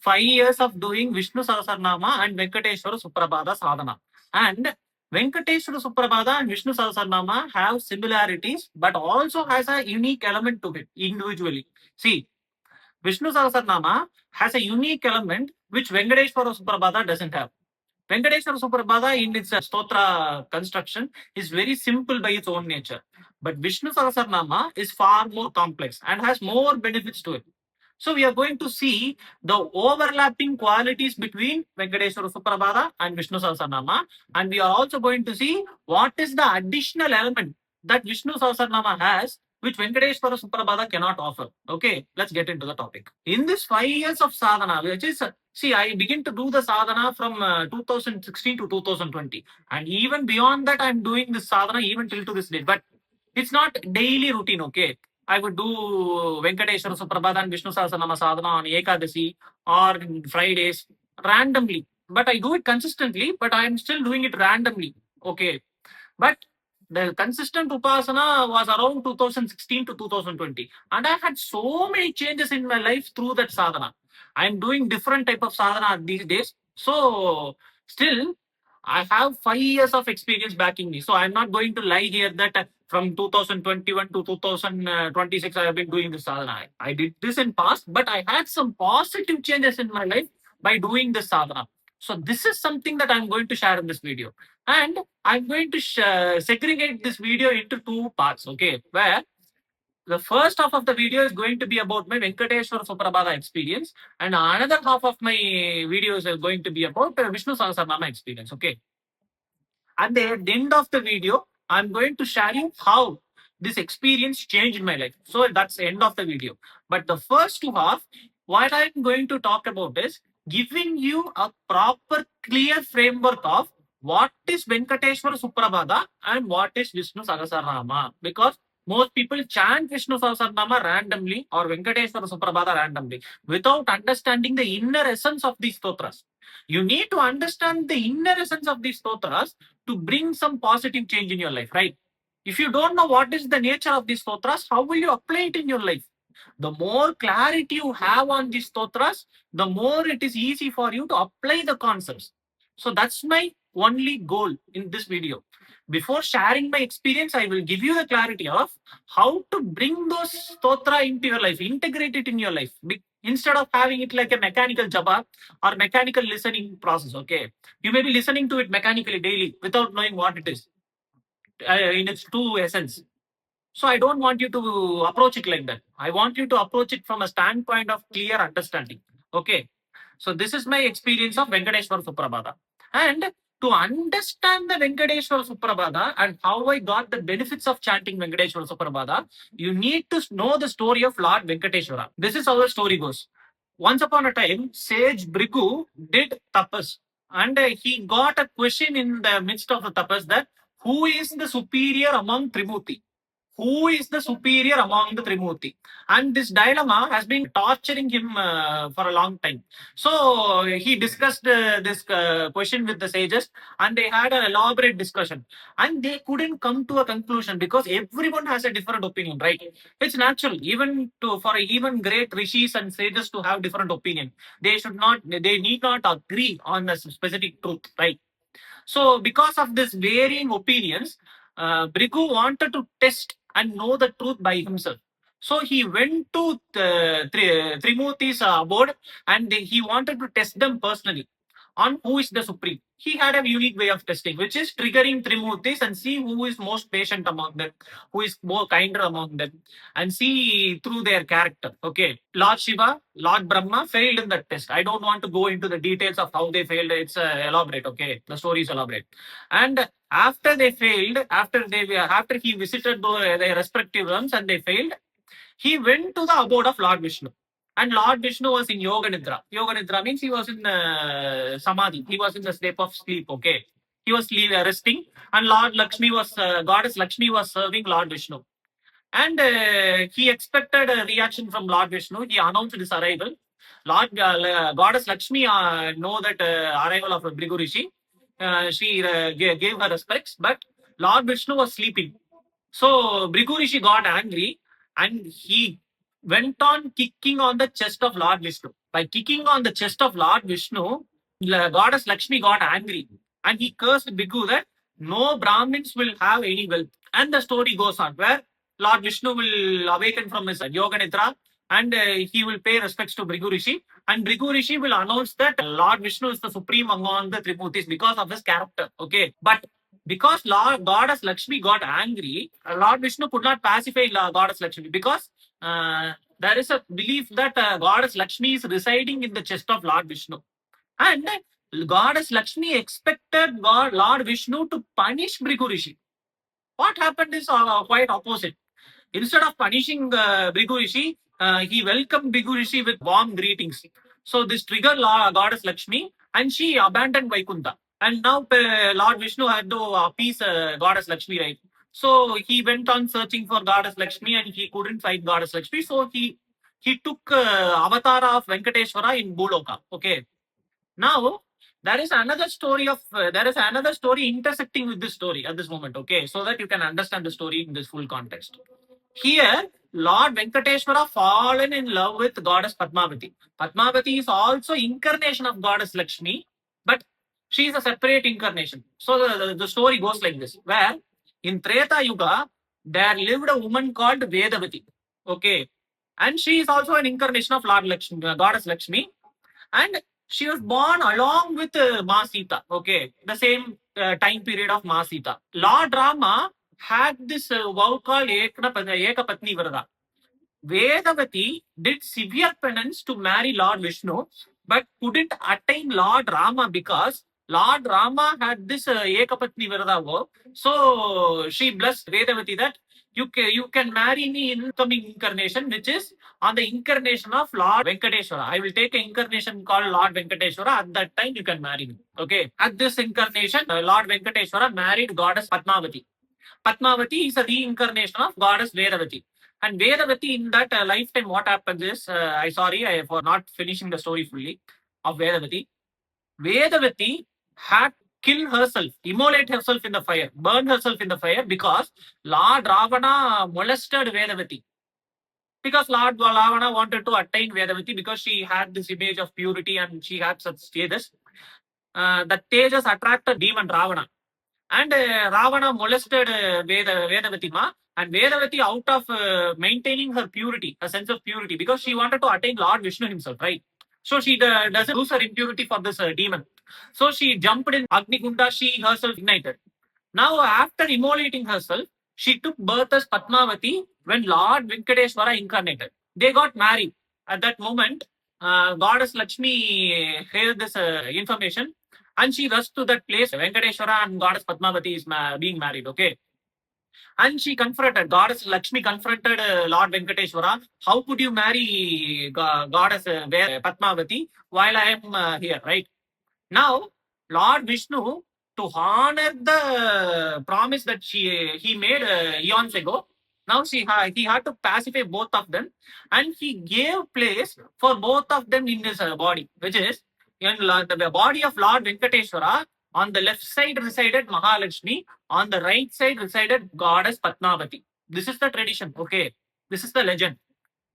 5 years of doing Vishnu Sahasranama and Venkateshwara Suprabhatham sadhana. And Venkateshwara Suprabhatham and Vishnu Sahasranama have similarities, but also has a unique element to it individually. See, Vishnu Sahasranama has a unique element which Venkateshwara Suprabhatham doesn't have. Venkateshwara Suprabhatham in its stotra construction is very simple by its own nature. But Vishnu Sahasranama is far more complex and has more benefits to it. So we are going to see the overlapping qualities between Venkateshwara Suprabhatham and Vishnu Sahasranama, and we are also going to see what is the additional element that Vishnu Sahasranama has, which Venkateshwara Suprabhatham cannot offer. Okay, let's get into the topic. In this 5 years of sadhana, which is, see, I begin to do the sadhana from 2016 to 2020, and even beyond that, I'm doing this sadhana even till to this day. But it's not daily routine. Okay, I would do Venkateshwara Suprabhatham and Vishnu Sahasranama sadhana on Ekadasi or Fridays randomly. But I do it consistently, but I am still doing it randomly. Okay. But the consistent Upasana was around 2016 to 2020. And I had so many changes in my life through that sadhana. I am doing different type of sadhana these days. So still, I have 5 years of experience backing me. So I'm not going to lie here that from 2021 to 2026, I have been doing this sadhana. I did this in past, but I had some positive changes in my life by doing this sadhana. So this is something that I'm going to share in this video. And I'm going to segregate this video into 2 parts, okay? Where the first half of the video is going to be about my Venkateshwara Suprabhatham experience, and another half of my videos are going to be about Vishnu Sahasranama experience, okay? At the end of the video, I'm going to share you how this experience changed my life. So that's the end of the video. But the first 2 half, what I'm going to talk about is giving you a proper, clear framework of what is Venkateshwara Suprabhatham and what is Vishnu Sahasranama. Because most people chant Vishnu Sahasranama randomly or Venkateshwara Suprabhatham randomly without understanding the inner essence of these stotras. You need to understand the inner essence of these stotras to bring some positive change in your life, right? If you don't know what is the nature of these stotras, how will you apply it in your life? The more clarity you have on these stotras, the more it is easy for you to apply the concepts. So that's my only goal in this video. Before sharing my experience, I will give you the clarity of how to bring those stotra into your life, integrate it in your life, instead of having it like a mechanical japa or mechanical listening process. Okay, you may be listening to it mechanically daily without knowing what it is in its true essence. So I don't want you to approach it like that. I want you to approach it from a standpoint of clear understanding. Okay. So this is my experience of Venkateshwara Suprabhatham. And to understand the Venkateshwara Suprabhatham and how I got the benefits of chanting Venkateshwara Suprabhatham, you need to know the story of Lord Venkateshwara. This is how the story goes. Once upon a time, sage Brigu did tapas, and he got a question in the midst of the tapas that who is the superior among Trimurti? Who is the superior among the Trimurti? And this dilemma has been torturing him for a long time. So he discussed this question with the sages, and they had an elaborate discussion. And they couldn't come to a conclusion because everyone has a different opinion, right? It's natural, even for even great rishis and sages to have different opinion. They need not agree on a specific truth, right? So because of this varying opinions, Brigu wanted to test and know the truth by himself. So he went to Trimurti's abode, and he wanted to test them personally on who is the supreme. He had a unique way of testing, which is triggering Trimurtis and see who is most patient among them, who is more kinder among them, and see through their character. Okay, Lord Shiva, Lord Brahma failed in that test. I don't want to go into the details of how they failed. It's elaborate. Okay, the story is elaborate. And after they failed, after he visited their respective realms and they failed, he went to the abode of Lord Vishnu. And Lord Vishnu was in Yoga Nidra. Yoga Nidra means he was in Samadhi. He was in the state of sleep, okay? He was resting, and Lord Lakshmi was, Goddess Lakshmi was serving Lord Vishnu. And he expected a reaction from Lord Vishnu. He announced his arrival. Goddess Lakshmi know that arrival of Brigu Rishi. She gave her respects, but Lord Vishnu was sleeping. So Brigu got angry and he went on kicking on the chest of Lord Vishnu. By kicking on the chest of Lord Vishnu, goddess Lakshmi got angry and he cursed Bhikkhu that no Brahmins will have any wealth. And the story goes on where Lord Vishnu will awaken from his Yoga Nidra and he will pay respects to Bhrigu Rishi. And Bhrigu Rishi will announce that Lord Vishnu is the supreme among the Tripurtis because of his character. Okay. But because Goddess Lakshmi got angry, Lord Vishnu could not pacify Goddess Lakshmi because there is a belief that Goddess Lakshmi is residing in the chest of Lord Vishnu. And Goddess Lakshmi expected Lord Vishnu to punish Bhrigu Rishi. What happened is quite opposite. Instead of punishing Bhrigu Rishi, he welcomed Bhrigu Rishi with warm greetings. So this triggered Goddess Lakshmi and she abandoned Vaikunta. And now Lord Vishnu had to appease Goddess Lakshmi, right? So he went on searching for Goddess Lakshmi and he couldn't find Goddess Lakshmi. So he took avatar of Venkateshwara in Bhuloka. Okay. Now there is another story intersecting with this story at this moment. Okay, so that you can understand the story in this full context. Here, Lord Venkateshwara fallen in love with goddess Padmavati. Padmavati is also incarnation of goddess Lakshmi, but she is a separate incarnation. So the story goes like this, where in Treta Yuga, there lived a woman called Vedavati. Okay. And she is also an incarnation of Lord Lakshmi, goddess Lakshmi. And she was born along with Ma Sita. Okay. The same time period of Ma Sita. Lord Rama had this vow called Ekapatni Vrata. Vedavati did severe penance to marry Lord Vishnu, but couldn't attain Lord Rama because Lord Rama had this Ekapatni Vrata vow. So she blessed Vedavati that you can marry me in coming incarnation, which is on the incarnation of Lord Venkateshwara. I will take an incarnation called Lord Venkateshwara. At that time, you can marry me. Okay. At this incarnation, Lord Venkateshwara married goddess Padmavati. Padmavati is a reincarnation of goddess Vedavati. And Vedavati in that lifetime, what happens is, I for not finishing the story fully of Vedavati. Vedavati had killed herself, immolate herself in the fire, burn herself in the fire because Lord Ravana molested Vedavati. Because Lord Ravana wanted to attain Vedavati because she had this image of purity and she had such status. The Tejas attracted demon Ravana. And Ravana molested Vedavati Ma, and Vedavati out of maintaining her purity, a sense of purity, because she wanted to attain Lord Vishnu himself, right? So she doesn't lose her impurity for this demon. So she jumped in Agni Kunda, she herself ignited. Now after immolating herself, she took birth as Padmavati when Lord Venkateshwara incarnated. They got married. At that moment, Goddess Lakshmi heard this information and she rushed to that place. Venkateshwara and Goddess Padmavati is being married. Okay. And she confronted, Goddess Lakshmi confronted Lord Venkateshwara. How could you marry Goddess Padmavati while I am here, right? Now, Lord Vishnu, to honor the promise that he made eons ago, now he had to pacify both of them and he gave place for both of them in his body, which is in the body of Lord Venkateshwara. On the left side resided Mahalakshmi, on the right side resided Goddess Padmavati. This is the tradition, okay? This is the legend.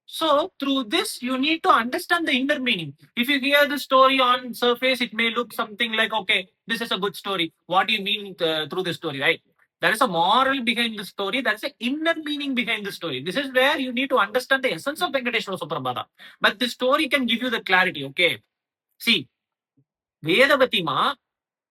So through this, you need to understand the inner meaning. If you hear the story on surface, it may look something like, okay, this is a good story. What do you mean through this story, right? There is a moral behind the story. That's an inner meaning behind the story. This is where you need to understand the essence of Venkateshwara Suprabhatham. But the story can give you the clarity, okay? See, Vedavati Ma,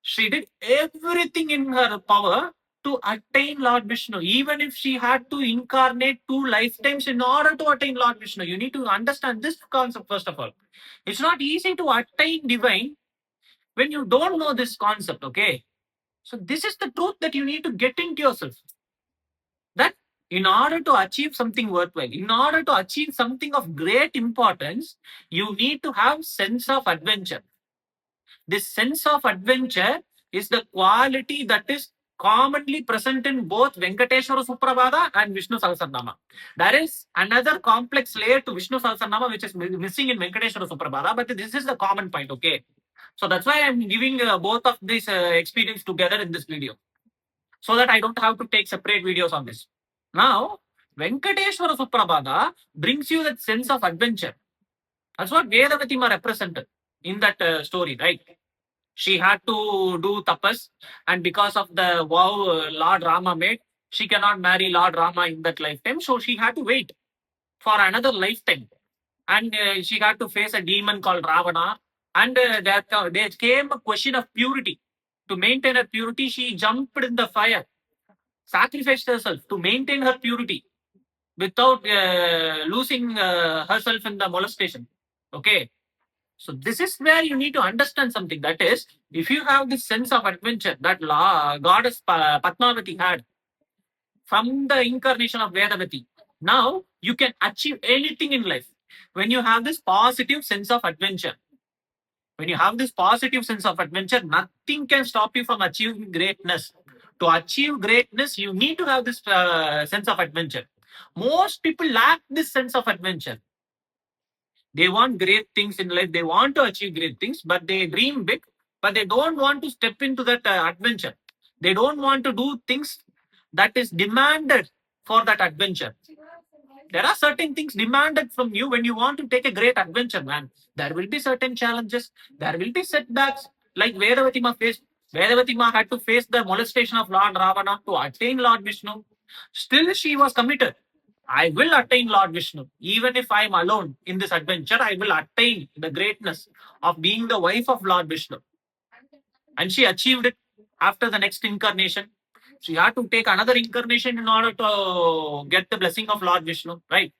she did everything in her power to attain Lord Vishnu, even if she had to incarnate 2 lifetimes in order to attain Lord Vishnu. You need to understand this concept first of all. It's not easy to attain divine when you don't know this concept, okay? So this is the truth that you need to get into yourself. That in order to achieve something worthwhile, in order to achieve something of great importance, you need to have sense of adventure. This sense of adventure is the quality that is commonly present in both Venkateshwara Suprabhatham and Vishnu Sahasranama. There is another complex layer to Vishnu Sahasranama which is missing in Venkateshwara Suprabhatham, but this is the common point, okay? So that's why I'm giving both of these experience together in this video, so that I don't have to take separate videos on this. Now, Venkateshwara Suprabhatham brings you that sense of adventure. That's what Vedavatima represented in that story, right? She had to do tapas, and because of the vow Lord Rama made, she cannot marry Lord Rama in that lifetime, so she had to wait for another lifetime. And she had to face a demon called Ravana. And there came a question of purity. To maintain her purity, she jumped in the fire, sacrificed herself to maintain her purity without losing herself in the molestation. Okay. So this is where you need to understand something. That is, if you have this sense of adventure that goddess Padmavati had from the incarnation of Vedavati, now you can achieve anything in life. When you have this positive sense of adventure, when you have this positive sense of adventure, nothing can stop you from achieving greatness. To achieve greatness, you need to have this sense of adventure. Most people lack this sense of adventure. They want great things in life. They want to achieve great things, but they dream big, but they don't want to step into that adventure. They don't want to do things that is demanded for that adventure. There are certain things demanded from you when you want to take a great adventure, man. There will be certain challenges. There will be setbacks. Like Vedavatima faced. Vedavatima had to face the molestation of Lord Ravana to attain Lord Vishnu. Still, she was committed. I will attain Lord Vishnu. Even if I am alone in this adventure, I will attain the greatness of being the wife of Lord Vishnu. And she achieved it after the next incarnation. She had to take another incarnation in order to get the blessing of Lord Vishnu, right?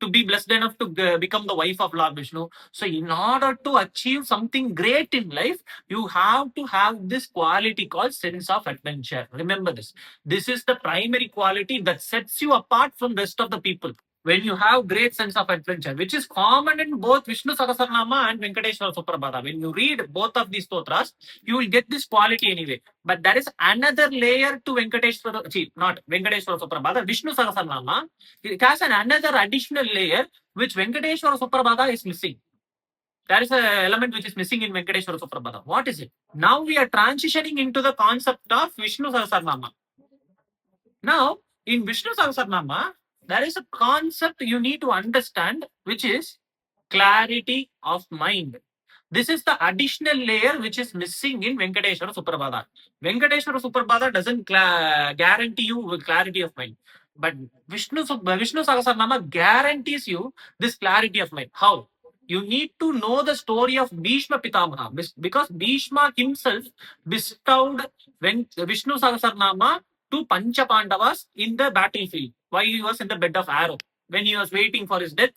To be blessed enough to become the wife of Lord Vishnu. So, in order to achieve something great in life, you have to have this quality called sense of adventure. Remember this. This is the primary quality that sets you apart from rest of the people. When you have great sense of adventure, which is common in both Vishnu Sahasranama and Venkateshwara Suprabhatham. When you read both of these stotras, you will get this quality anyway. But there is another layer to Venkateshwara, not Venkateshwara Suprabhatham, Vishnu Sahasranama. It has another additional layer which Venkateshwara Suprabhatham is missing. There is an element which is missing in Venkateshwara Suprabhatham. What is it? Now we are transitioning into the concept of Vishnu Sahasranama. Now, in Vishnu Sahasranama, there is a concept you need to understand, which is clarity of mind. This is the additional layer which is missing in Venkateshwara Suprabhatham. Venkateshwara Suprabhatham doesn't guarantee you with clarity of mind. But Vishnu Sahasranama guarantees you this clarity of mind. How? You need to know the story of Bhishma Pitamaha, because Bhishma himself bestowed Vishnu Sahasranama to Pancha Pandavas in the battlefield while he was in the bed of arrow. When he was waiting for his death,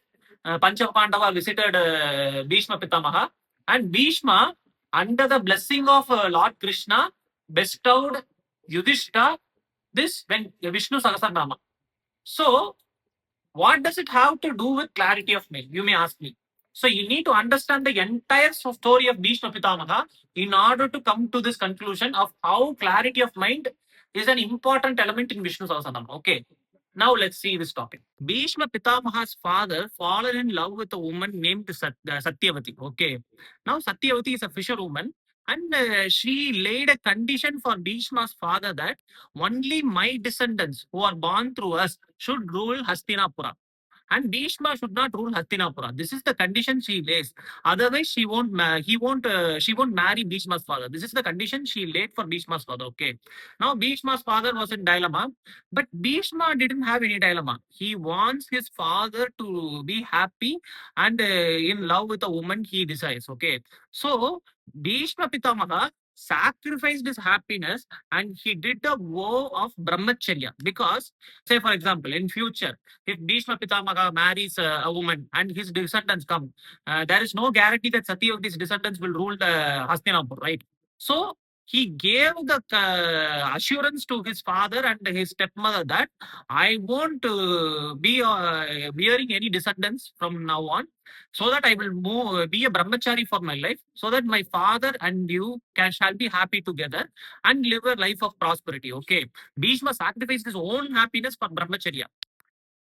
Pancha Pandava visited Bhishma Pitamaha, and Bhishma, under the blessing of Lord Krishna, bestowed Yudhishthira this Vishnu Sahasranama. So, what does it have to do with clarity of mind? You may ask me. So, you need to understand the entire story of Bhishma Pitamaha in order to come to this conclusion of how clarity of mind is an important element in Vishnu Sahasranama. Okay. Now let's see this topic. Bhishma Pitamaha's father fallen in love with a woman named Satyavati. Okay. Now Satyavati is a fisherwoman, and she laid a condition for Bhishma's father that only my descendants who are born through us should rule Hastinapura. And Bhishma should not rule Hastinapura. This is the condition she lays. Otherwise, she won't marry Bhishma's father. This is the condition she laid for Bhishma's father. Okay. Now Bhishma's father was in dilemma, but Bhishma didn't have any dilemma. He wants his father to be happy and in love with a woman he desires. Okay. So Bhishma Pitamaha sacrificed his happiness and he did a vow of brahmacharya, because, say for example, in future, if Bhishma Pitamaha marries a woman and his descendants come, there is no guarantee that Satyavati's descendants will rule the Hastinapur, right? So he gave the assurance to his father and his stepmother that I won't be bearing any descendants from now on, so that I will be a brahmachari for my life, so that my father and you shall be happy together and live a life of prosperity. Okay. Bhishma sacrificed his own happiness for brahmacharya.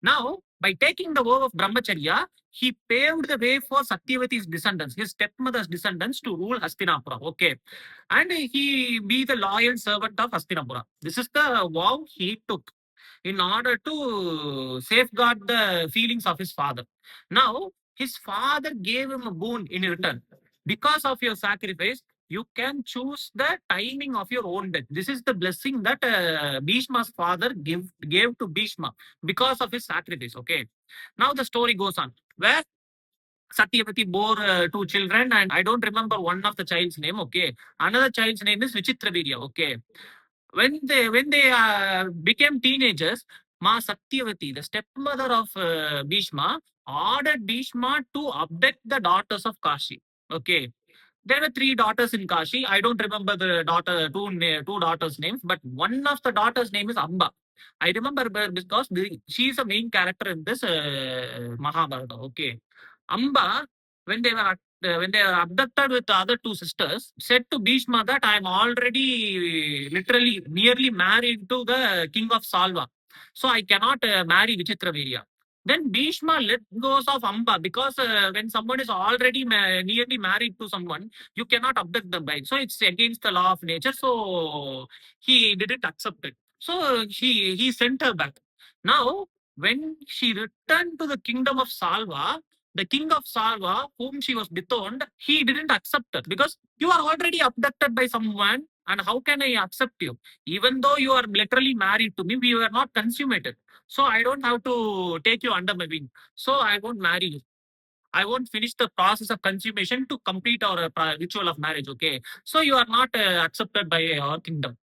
Now, by taking the vow of brahmacharya, he paved the way for Satyavati's descendants, his stepmother's descendants, to rule Hastinapura. Okay. And he be the loyal servant of Hastinapura. This is the vow he took in order to safeguard the feelings of his father. Now, his father gave him a boon in return. Because of your sacrifice, you can choose the timing of your own death. This is the blessing that Bhishma's father gave to Bhishma because of his sacrifice. Okay. Now the story goes on. Where Satyavati bore two children, and I don't remember one of the child's name. Okay, another child's name is Vichitravirya. Okay, when they became teenagers, Ma Satyavati, the stepmother of Bhishma, ordered Bhishma to abduct the daughters of Kashi. Okay, there were three daughters in Kashi. I don't remember the two daughters' names, but one of the daughters' name is Amba. I remember her because she is a main character in this Mahabharata. Okay, Amba, when they were abducted with the other two sisters, said to Bhishma that I am already literally nearly married to the king of Salva, so I cannot marry Vichitravirya. Then Bhishma let goes of Amba because when someone is already nearly married to someone, you cannot abduct them, right? So it's against the law of nature. So he didn't accept it. So he sent her back. Now, when she returned to the kingdom of Salva, the king of Salva, whom she was betrothed, he didn't accept her because you are already abducted by someone. And how can I accept you? Even though you are literally married to me, we were not consummated. So I don't have to take you under my wing. So I won't marry you. I won't finish the process of consummation to complete our ritual of marriage. Okay. So you are not accepted by our kingdom.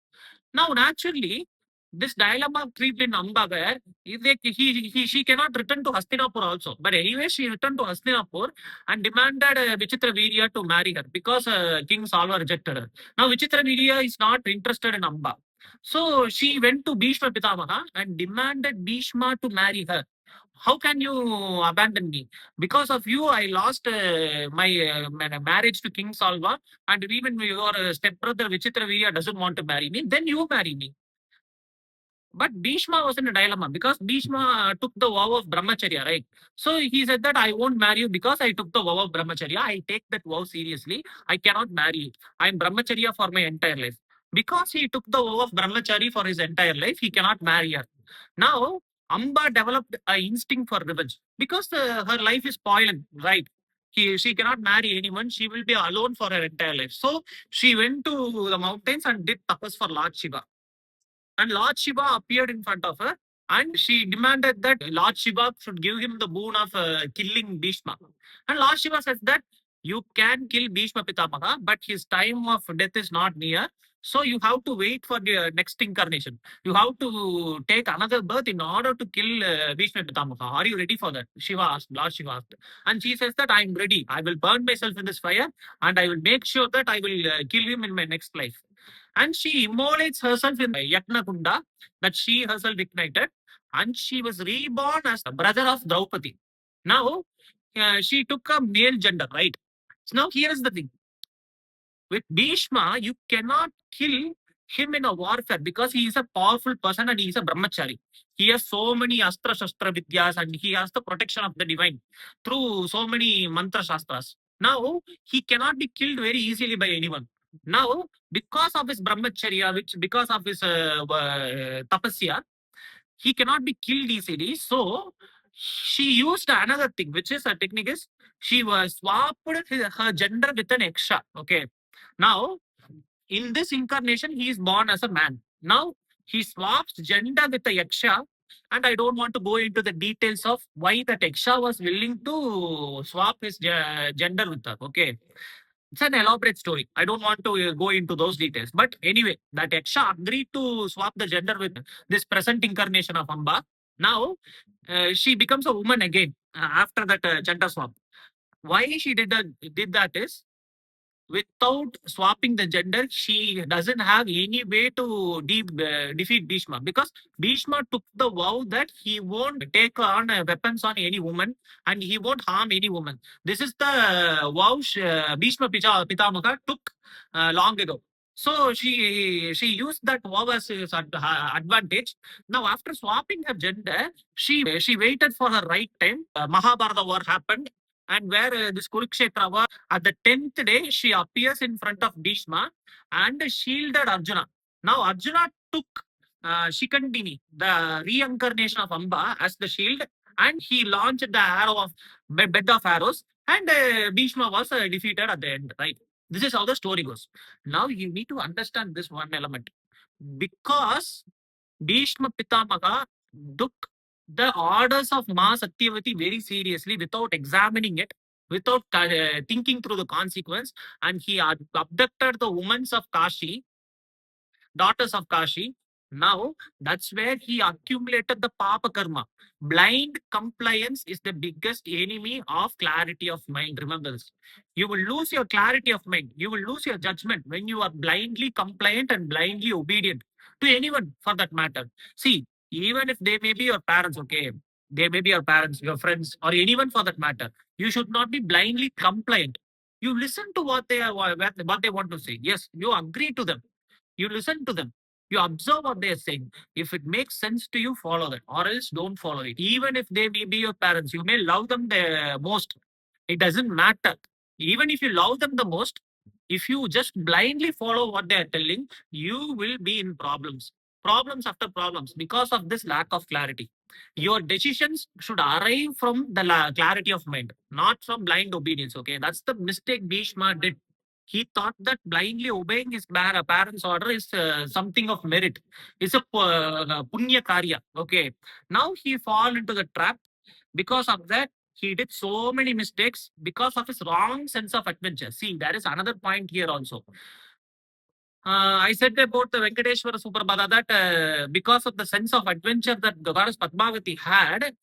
Now, naturally, this dilemma creeped in Amba where she cannot return to Hastinapur also. But anyway, she returned to Hastinapur and demanded Vichitravirya to marry her because King Salva rejected her. Now, Vichitravirya is not interested in Amba. So she went to Bhishma Pitamaha and demanded Bhishma to marry her. How can you abandon me? Because of you, I lost my marriage to King Salva, and even your stepbrother Vichitravirya doesn't want to marry me, then you marry me. But Bhishma was in a dilemma because Bhishma took the vow of brahmacharya, right? So he said that I won't marry you because I took the vow of brahmacharya. I take that vow seriously. I cannot marry you. I'm brahmacharya for my entire life. Because he took the vow of brahmachari for his entire life, he cannot marry her. Now, Amba developed an instinct for revenge because her life is spoiled, right? She cannot marry anyone. She will be alone for her entire life. So she went to the mountains and did tapas for Lord Shiva. And Lord Shiva appeared in front of her and she demanded that Lord Shiva should give him the boon of killing Bhishma. And Lord Shiva says that you can kill Bhishma Pitamaha, but his time of death is not near. So you have to wait for the next incarnation. You have to take another birth in order to kill Bhishma Pitamaha. Are you ready for that? Shiva asked, Lord Shiva asked. And she says that I am ready. I will burn myself in this fire and I will make sure that I will kill him in my next life. And she immolates herself in Yajna Kunda that she herself ignited, and she was reborn as the brother of Draupadi. Now, she took a male gender, right? So now here is the thing. With Bhishma, you cannot kill him in a warfare because he is a powerful person and he is a brahmachari. He has so many astra shastra vidyas and he has the protection of the divine through so many mantra shastras. Now, he cannot be killed very easily by anyone. Now, because of his brahmacharya, because of his tapasya, he cannot be killed easily. So she used another thing, which is a technique is she was swapped her gender with an eksha. Okay. Now, in this incarnation, he is born as a man. Now, he swaps gender with a yaksha, and I don't want to go into the details of why that yaksha was willing to swap his gender with her. Okay. It's an elaborate story. I don't want to go into those details. But anyway, that Yaksha agreed to swap the gender with this present incarnation of Amba. Now, she becomes a woman again after that gender swap. Why she did that is without swapping the gender, she doesn't have any way to defeat Bhishma because Bhishma took the vow that he won't take on weapons on any woman and he won't harm any woman. This is the vow Bhishma Pitamaka took long ago. So she used that vow as his advantage. Now after swapping her gender, she waited for her right time. Mahabharata war happened, and where this Kurukshetra war at the 10th day, she appears in front of Bhishma and shielded Arjuna. Now, Arjuna took Shikandini, the reincarnation of Amba, as the shield, and he launched the arrow of bed of arrows, and Bhishma was defeated at the end, right? This is how the story goes. Now you need to understand this one element, because Bhishma Pitamaha took the orders of Ma Satyavati very seriously without examining it, without thinking through the consequence, and he abducted the women of Kashi, daughters of Kashi. Now, that's where he accumulated the Papa Karma. Blind compliance is the biggest enemy of clarity of mind. Remember this. You will lose your clarity of mind. You will lose your judgment when you are blindly compliant and blindly obedient to anyone for that matter. See, even if they may be your parents, okay, they may be your parents, your friends, or anyone for that matter, you should not be blindly compliant. You listen to what they are, what they want to say. Yes, you agree to them, you listen to them. You observe what they are saying. If it makes sense to you, follow that, or else don't follow it. Even if they may be your parents, you may love them the most. It doesn't matter. Even if you love them the most, if you just blindly follow what they are telling, you will be in problems. Problems after problems because of this lack of clarity. Your decisions should arrive from the clarity of mind, not from blind obedience. Okay, that's the mistake Bhishma did. He thought that blindly obeying his parents' order is something of merit. It's a punya karya. Okay. Now he fall into the trap. Because of that, he did so many mistakes because of his wrong sense of adventure. See, there is another point here also. I said about the Venkateshwara Suprabhatham that because of the sense of adventure that the goddess Padmavati had,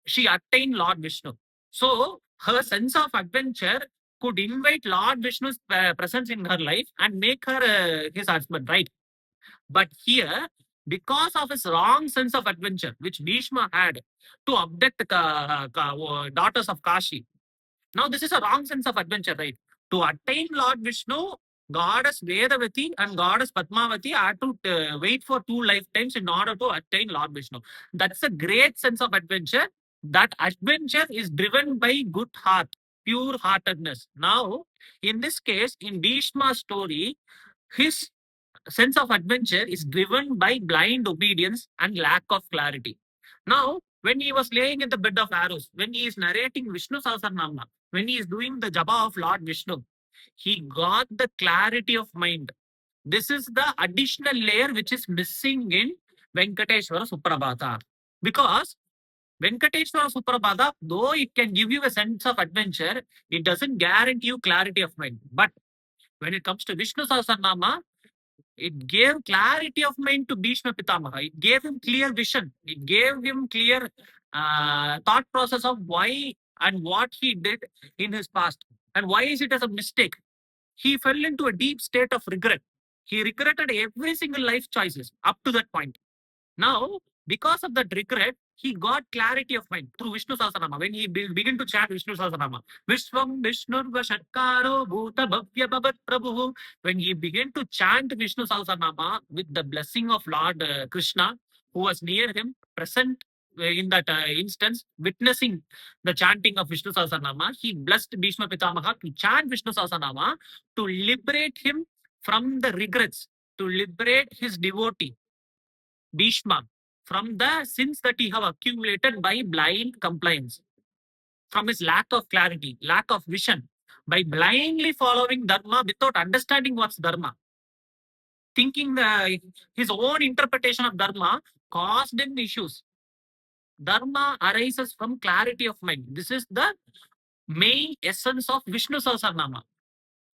she attained Lord Vishnu. So her sense of adventure could invite Lord Vishnu's presence in her life and make her his husband, right? But here, because of his wrong sense of adventure, which Bhishma had to abduct the daughters of Kashi, now, this is a wrong sense of adventure, right? To attain Lord Vishnu, goddess Vedavati and goddess Padmavati had to wait for 2 lifetimes in order to attain Lord Vishnu. That's a great sense of adventure. That adventure is driven by good heart, pure heartedness. Now, in this case, in Bhishma's story, his sense of adventure is driven by blind obedience and lack of clarity. Now, when he was laying in the bed of arrows, when he is narrating Vishnu Sahasranama, when he is doing the japa of Lord Vishnu, he got the clarity of mind. This is the additional layer which is missing in Venkateshwara Suprabhatham. Because Venkateshwara Suprabhatham, though it can give you a sense of adventure, it doesn't guarantee you clarity of mind. But when it comes to Vishnu Sahasranama, it gave clarity of mind to Bhishma Pitamaha. It gave him clear vision. It gave him clear thought process of why and what he did in his past. And why is it as a mistake? He fell into a deep state of regret. He regretted every single life choices up to that point. Now, because of that regret, he got clarity of mind through Vishnu Sahasranama. When he began to chant Vishnu Sahasranama, Vishwam Vishnurva Shatkaro Bhuta Bhavya Bhavat Prabhu. When he began to chant Vishnu Sahasranama with the blessing of Lord Krishna, who was near him, present in that instance, witnessing the chanting of Vishnu Sahasranama, he blessed Bhishma Pitamaha to chant Vishnu Sahasranama to liberate him from the regrets, to liberate his devotee Bhishma from the sins that he have accumulated by blind compliance, from his lack of clarity, lack of vision, by blindly following dharma without understanding what's dharma, thinking his own interpretation of dharma caused him issues. Dharma arises from clarity of mind. This is the main essence of Vishnu Sahasranama.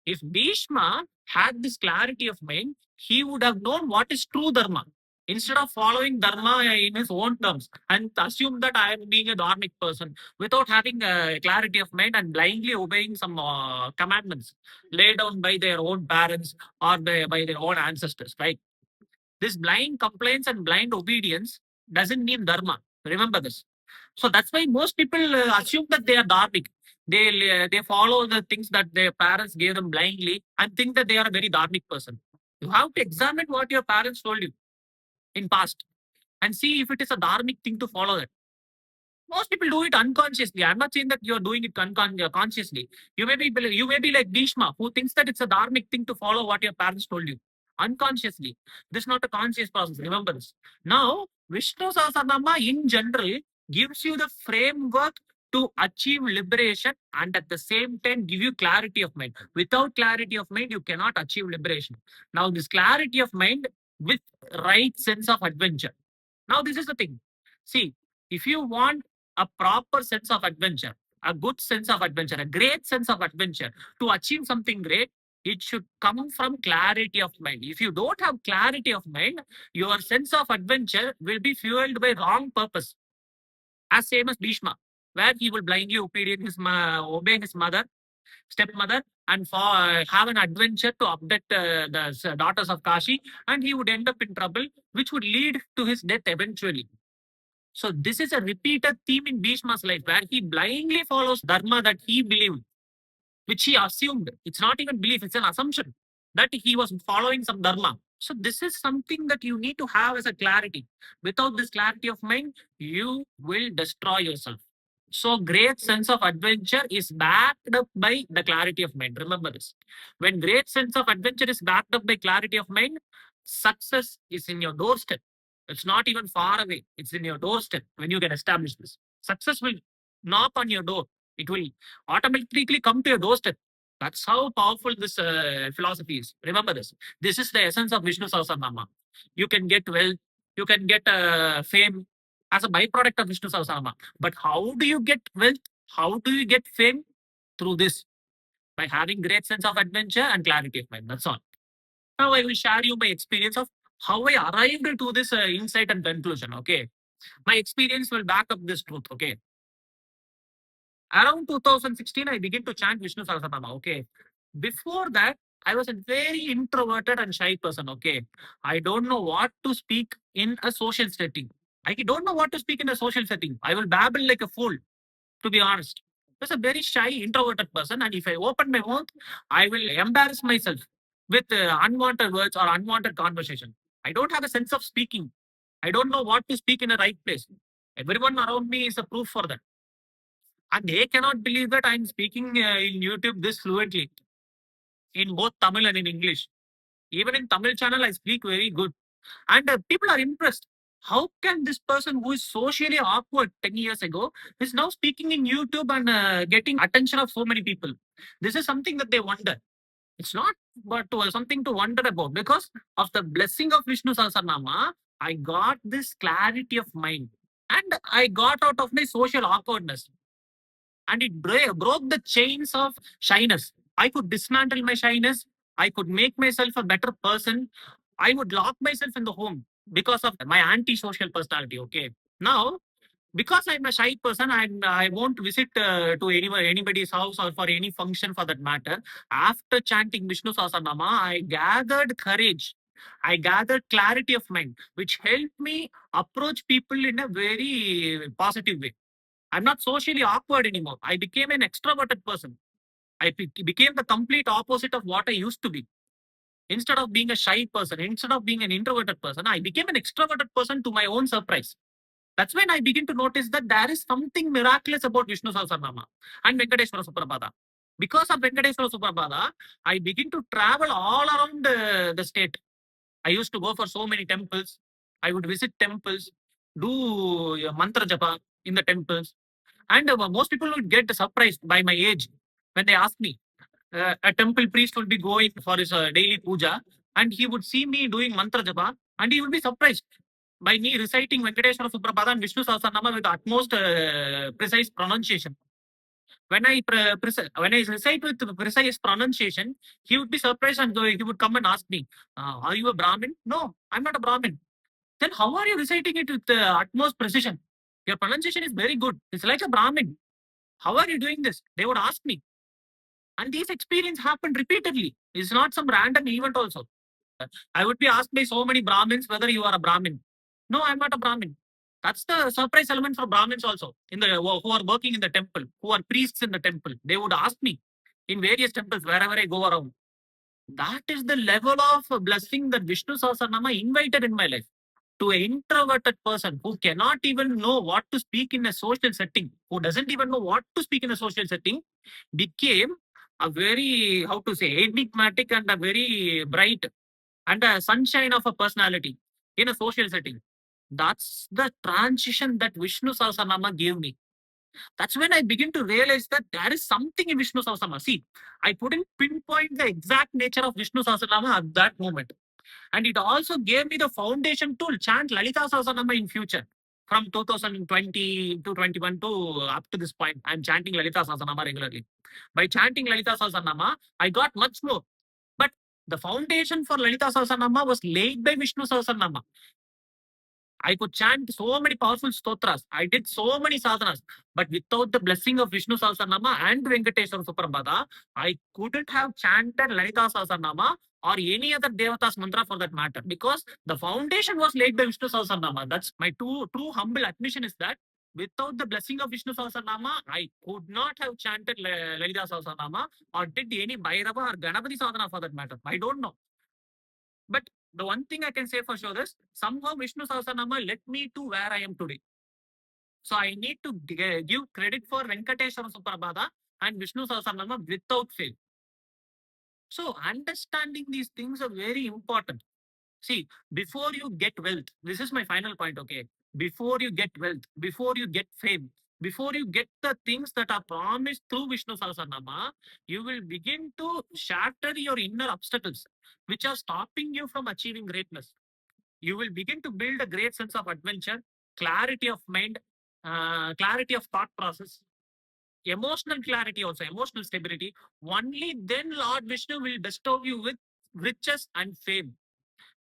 If Bhishma had this clarity of mind, he would have known what is true dharma. Instead of following dharma in his own terms and assume that I am being a dharmic person without having a clarity of mind and blindly obeying some commandments laid down by their own parents or by their own ancestors, right? This blind compliance and blind obedience doesn't mean dharma. Remember this. So that's why most people assume that they are dharmic. They follow the things that their parents gave them blindly and think that they are a very dharmic person. You have to examine what your parents told you in past and see if it is a dharmic thing to follow that. Most people do it unconsciously. I'm not saying that you're doing it consciously. You may be like Bhishma, who thinks that it's a dharmic thing to follow what your parents told you unconsciously. This is not a conscious process. Remember this. Now, Vishnu Sahasranama in general gives you the framework to achieve liberation, and at the same time give you clarity of mind. Without clarity of mind, you cannot achieve liberation. Now, this clarity of mind with right sense of adventure. Now, this is the thing. See, if you want a proper sense of adventure, a good sense of adventure, a great sense of adventure, to achieve something great, it should come from clarity of mind. If you don't have clarity of mind, your sense of adventure will be fueled by wrong purpose. As same as Bhishma, where he will blindly obey his mother, stepmother, and have an adventure to abduct the daughters of Kashi, and he would end up in trouble, which would lead to his death eventually. So this is a repeated theme in Bhishma's life, where he blindly follows dharma that he believed, which he assumed. It's not even belief, it's an assumption that he was following some dharma. So this is something that you need to have as a clarity. Without this clarity of mind, you will destroy yourself. So great sense of adventure is backed up by the clarity of mind. Remember this. When great sense of adventure is backed up by clarity of mind, success is in your doorstep. It's not even far away. It's in your doorstep when you can establish this. Success will knock on your door. It will automatically come to your doorstep. That's how powerful this philosophy is. Remember this. This is the essence of Vishnu Sahasranama. You can get wealth, you can get fame as a byproduct of Vishnu Sahasranama. But how do you get wealth? How do you get fame? Through this, by having great sense of adventure and clarity of mind. That's all. Now I will share you my experience of how I arrived to this insight and conclusion. Okay, my experience will back up this truth. Okay, around 2016, I began to chant Vishnu Sahasranama. Okay. Before that, I was a very introverted and shy person. Okay. I don't know what to speak in a social setting. I don't know what to speak in a social setting. I will babble like a fool, to be honest. I was a very shy, introverted person. And if I open my mouth, I will embarrass myself with unwanted words or unwanted conversation. I don't have a sense of speaking. I don't know what to speak in the right place. Everyone around me is a proof for that. And they cannot believe that I'm speaking in YouTube this fluently in both Tamil and in English. Even in Tamil channel, I speak very good. And people are impressed. How can this person who is socially awkward 10 years ago is now speaking in YouTube and getting attention of so many people? This is something that they wonder. It's not but something to wonder about, because of the blessing of Vishnu Sahasranama, I got this clarity of mind and I got out of my social awkwardness, and it broke the chains of shyness. I could dismantle my shyness. I could make myself a better person. I would lock myself in the home because of my anti-social personality. Okay. Now, because I'm a shy person, I won't visit to anybody's house or for any function for that matter. After chanting Vishnu Sahasranama, I gathered courage. I gathered clarity of mind, which helped me approach people in a very positive way. I'm not socially awkward anymore. I became an extroverted person. I became the complete opposite of what I used to be. Instead of being a shy person, instead of being an introverted person, I became an extroverted person to my own surprise. That's when I begin to notice that there is something miraculous about Vishnu Sahasranama and Venkateshwara Suprabhatham. Because of Venkateshwara Suprabhatham, I begin to travel all around the state. I used to go for so many temples. I would visit temples, do mantra japa in the temples. And most people would get surprised by my age when they ask me. A temple priest would be going for his daily puja, and he would see me doing mantra japa, and he would be surprised by me reciting Venkateshwara Suprabhatham and Vishnu Sahasranama with utmost precise pronunciation. When I recite with precise pronunciation, he would be surprised and he would come and ask me, "Are you a Brahmin?" No, I'm not a Brahmin. Then how are you reciting it with utmost precision? Your pronunciation is very good. It's like a Brahmin. How are you doing this? They would ask me. And these experiences happen repeatedly. It's not some random event also. I would be asked by so many Brahmins whether you are a Brahmin. No, I'm not a Brahmin. That's the surprise element for Brahmins also, in the who are working in the temple, who are priests in the temple. They would ask me in various temples wherever I go around. That is the level of blessing that Vishnu Sahasranama invited in my life. To an introverted person who cannot even know what to speak in a social setting, who doesn't even know what to speak in a social setting, became a very, how to say, enigmatic and a very bright and a sunshine of a personality in a social setting. That's the transition that Vishnu Sahasranama gave me. That's when I begin to realize that there is something in Vishnu Sahasranama. See, I couldn't pinpoint the exact nature of Vishnu Sahasranama at that moment. And it also gave me the foundation to chant Lalita Sahasranama in future. From 2020 to 21 to up to this point, I'm chanting Lalita Sahasranama regularly. By chanting Lalita Sahasranama, I got much more. But the foundation for Lalita Sahasranama was laid by Vishnu Sahasranama. I could chant so many powerful stotras. I did so many sadhanas. But without the blessing of Vishnu Sahasranama and Venkateshwara Suprabhatham, I couldn't have chanted Lalita Sahasranama or any other Devata's mantra for that matter. Because the foundation was laid by Vishnu Sahasranama. That's my true humble admission is that without the blessing of Vishnu Sahasranama, I could not have chanted Lalita Sahasranama or did any Bhairava or Ganapati sadhana for that matter. I don't know. But the one thing I can say for sure is somehow Vishnu Sahasranama led me to where I am today. So I need to give credit for Venkateshwara Suprabhatham and Vishnu Sahasranama without fail. So understanding these things are very important. See, before you get wealth, this is my final point, okay? Before you get wealth, before you get fame, before you get the things that are promised through Vishnu Sahasranama, you will begin to shatter your inner obstacles, which are stopping you from achieving greatness. You will begin to build a great sense of adventure, clarity of mind, clarity of thought process, emotional clarity also, emotional stability. Only then Lord Vishnu will bestow you with riches and fame.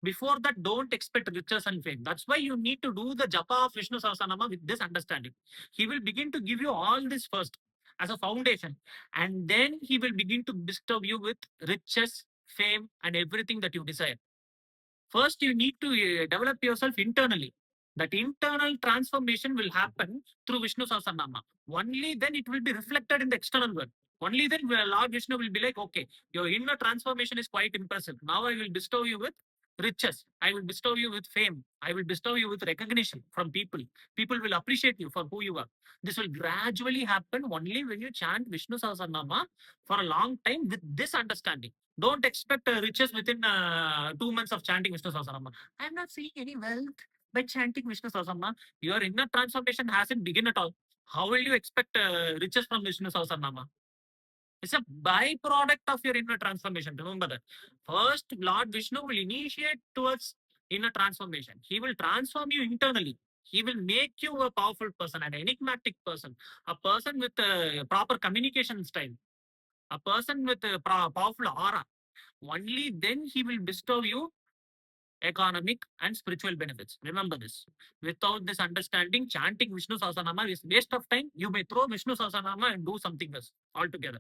Before that, don't expect riches and fame. That's why you need to do the japa of Vishnu Sahasranama with this understanding. He will begin to give you all this first as a foundation, and then he will begin to bestow you with riches, fame, and everything that you desire. First, you need to develop yourself internally. That internal transformation will happen through Vishnu Sahasranama. Only then it will be reflected in the external world. Only then Lord Vishnu will be like, okay, your inner transformation is quite impressive. Now I will bestow you with riches. I will bestow you with fame. I will bestow you with recognition from people. People will appreciate you for who you are. This will gradually happen only when you chant Vishnu Sahasranama for a long time with this understanding. Don't expect riches within 2 months of chanting Vishnu Sahasranama. I'm not seeing any wealth by chanting Vishnu Sahasranama. Your inner transformation hasn't begun at all. How will you expect riches from Vishnu Sahasranama? It's a byproduct of your inner transformation. Remember that. First, Lord Vishnu will initiate towards inner transformation. He will transform you internally. He will make you a powerful person, an enigmatic person, a person with a proper communication style, a person with a powerful aura. Only then he will bestow you economic and spiritual benefits. Remember this. Without this understanding, chanting Vishnu Sahasranama is waste of time. You may throw Vishnu Sahasranama and do something else altogether.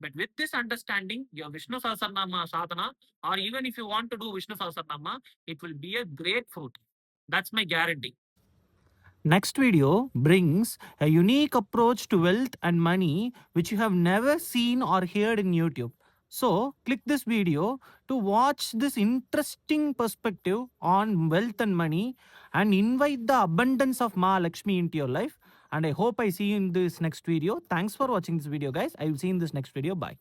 But with this understanding, your Vishnu Sahasranama sadhana, or even if you want to do Vishnu Sahasranama, it will be a great fruit. That's my guarantee. Next video brings a unique approach to wealth and money which you have never seen or heard in YouTube. So click this video to watch this interesting perspective on wealth and money and invite the abundance of Ma Lakshmi into your life. And I hope I see you in this next video. Thanks for watching this video, guys. I will see you in this next video. Bye.